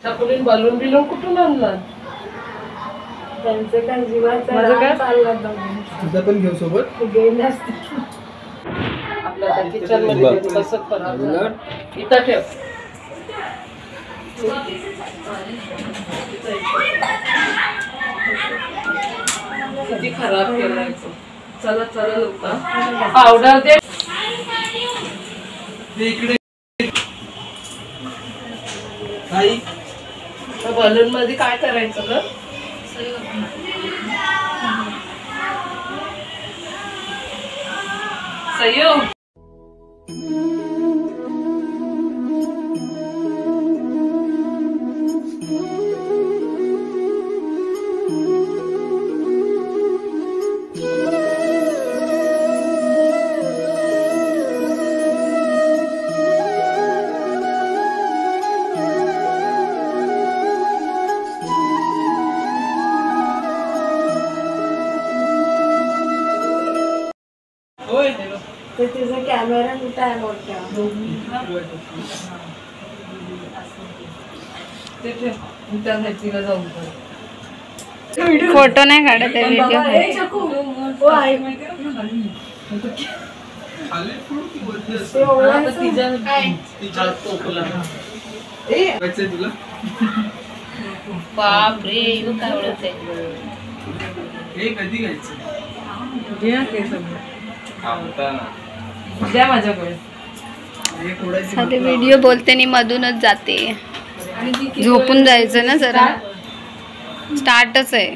छकुलीन balloon बिलून कुठून आणला? त्यांचं काय जीवाचं माझं काय चाललं तुझं पण घेऊ सोबत गेले असते. आपल्या किचन मध्ये कसं खराब इथं ठेव. किती खराब केलाय. चला चला लोका पावडर दे इकडे. आई बलून मध्ये काय करायचं ग? संयोग ते तिचा कॅमेरा कुठे आहे मोठा? फोटो नाही काढत आहे तुला बाप रे काय ओळख आहे. हे कधी घ्यायचं? द्या माझ्याकडे. साधे व्हिडिओ बोलते आणि मधूनच जाते. झोपून जायचं ना जरा. स्टार्टच आहे.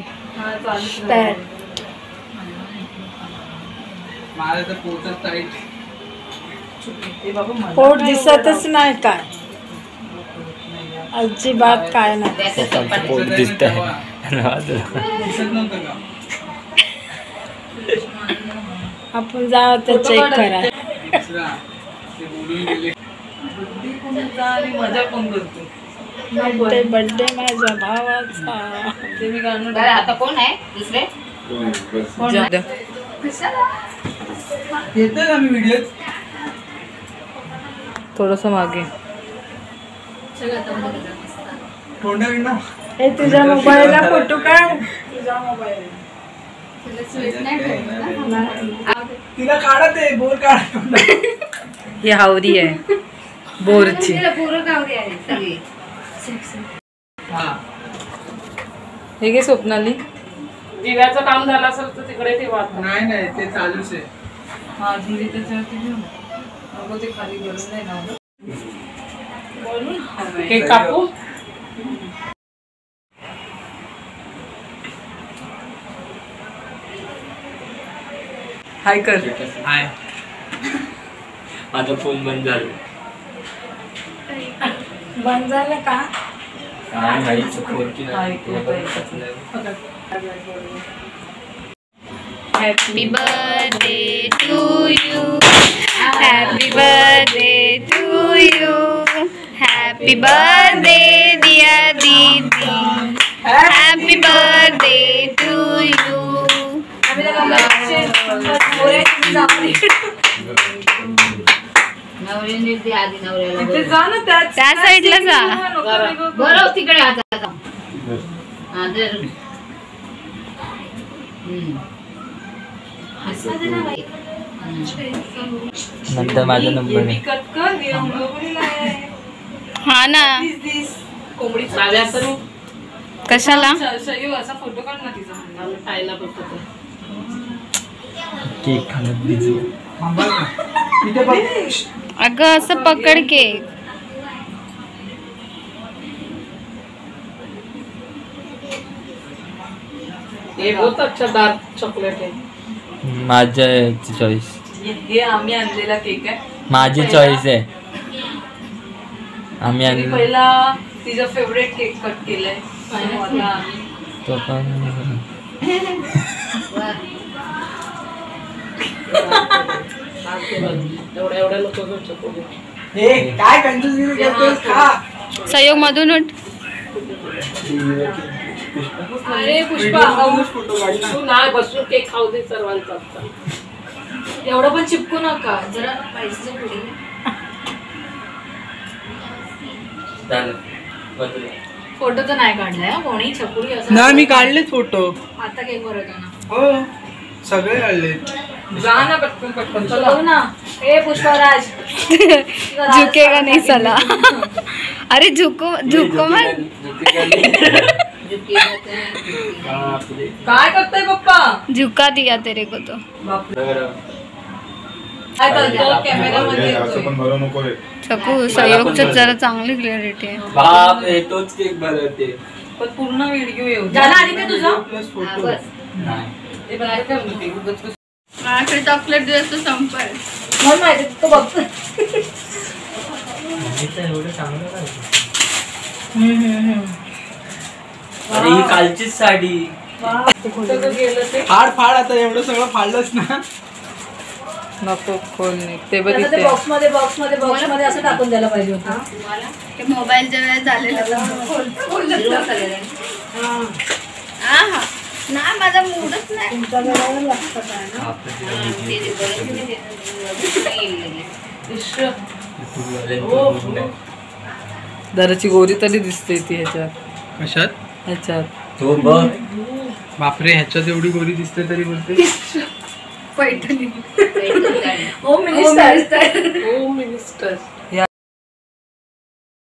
मला तर पोटात टाईट. पोट दिसतच नाही काय अजिबात काय नाही. पोट दिसतंय. दिसत नव्हतं का? आपण जाऊ तर चेक करा. ते बोलून गेले. मजा पण करतो. बर्थडे माझ्या भावाचा. ते मी गाणं आता कोण आहे दुसरे? येतं ना मी व्हिडिओ. थोडस मागे तोंडा विना हे तुझ्या मोबाईलला फोटो काढ. तुझ्या मोबाईल तिला काढत आहे बोर काढ. ही हावरी आहे बोरची. हे घे स्वप्नाली. दिव्याचं काम झालं असेल तर तिकडे ठेवा. नाही नाही ते चालूच आहे. हा दिली त्याच्यावरती घेऊ नको. ते खाली गरज नाही ना. केक कापू. हाय कर. हाय. माझा फोन बंद झाला. बंद झालं का? काय माहिती फोन की नाही. Happy birthday to you. Happy birthday to you. Happy birthday dear didi. Happy birthday to you. त्या साईडला जा. बरं तिकडे नंतर माझा नंबर नाही. हा ना. कशाला? असा फोटो काढ ना तिचा. खायला बघतो. केक खाण्यात बिझी. अगं असं पकड केक. ये बहुत अच्छा डार्क चॉकलेट है. माझ्या चॉईस. हे आम्ही आणलेला केक आहे. माझी चॉईस आहे. आम्ही आणि पहिला तिचा फेवरेट केक कट केलाय. तो पण एवढ्या नको. हे काय कंजूसगिरी करतोस का? सहयोग मधून उठ. अरे पुष्पा तू नाही बसून केक खाऊ दे सर्वांचा. एवढं पण चिपकू नका जरा पैसे पुढे. झालं. फोटो तर नाही काढलाय हा कोणी छकुली असं ना मी काढलेत फोटो. आता केक वर होता ना हो सगळे काढले. जा ना पटकन पटकन चलो चला ना ए पुष्पराज झुकेगा नहीं साला. अरे झुको झुको मत. काय करताय पप्पा? झुका दिया तेरे को तो. काय करतो कॅमेरामध्ये असं पण भरू नको रे. सकू सहयोगचं जरा चांगली क्लॅरिटी आहे. बाप रे तोच केक बनवते. पण पूर्ण व्हिडिओ येऊ दे. झाला आधी ते तुझं प्लस हा, फोटो. बस. नाही. ते पण ऐका म्हणते, उगाच आखरी चॉकलेट दिवस तो संपल. मला माहिती तो बघतो मम्मीचं एवढं चांगलं काय अरे ही कालचीच साडी. कुठं गेलं ते फाड आता एवढं सगळं फाडलंच ना. नको खोल नाही ते त्याला ते बघितले बॉक्स मध्ये असं टाकून द्यायला पाहिजे होतं ते मोबाईलच्या वेळेस झालेलं. हा ना माझा मूडच नाही. दराची गोरी तरी दिसते ती ह्याच्यात कशात? ह्याच्यात तो बघ. बापरे ह्याच्यात एवढी गोरी दिसते तरी बोलते. Paithani. Home minister home minister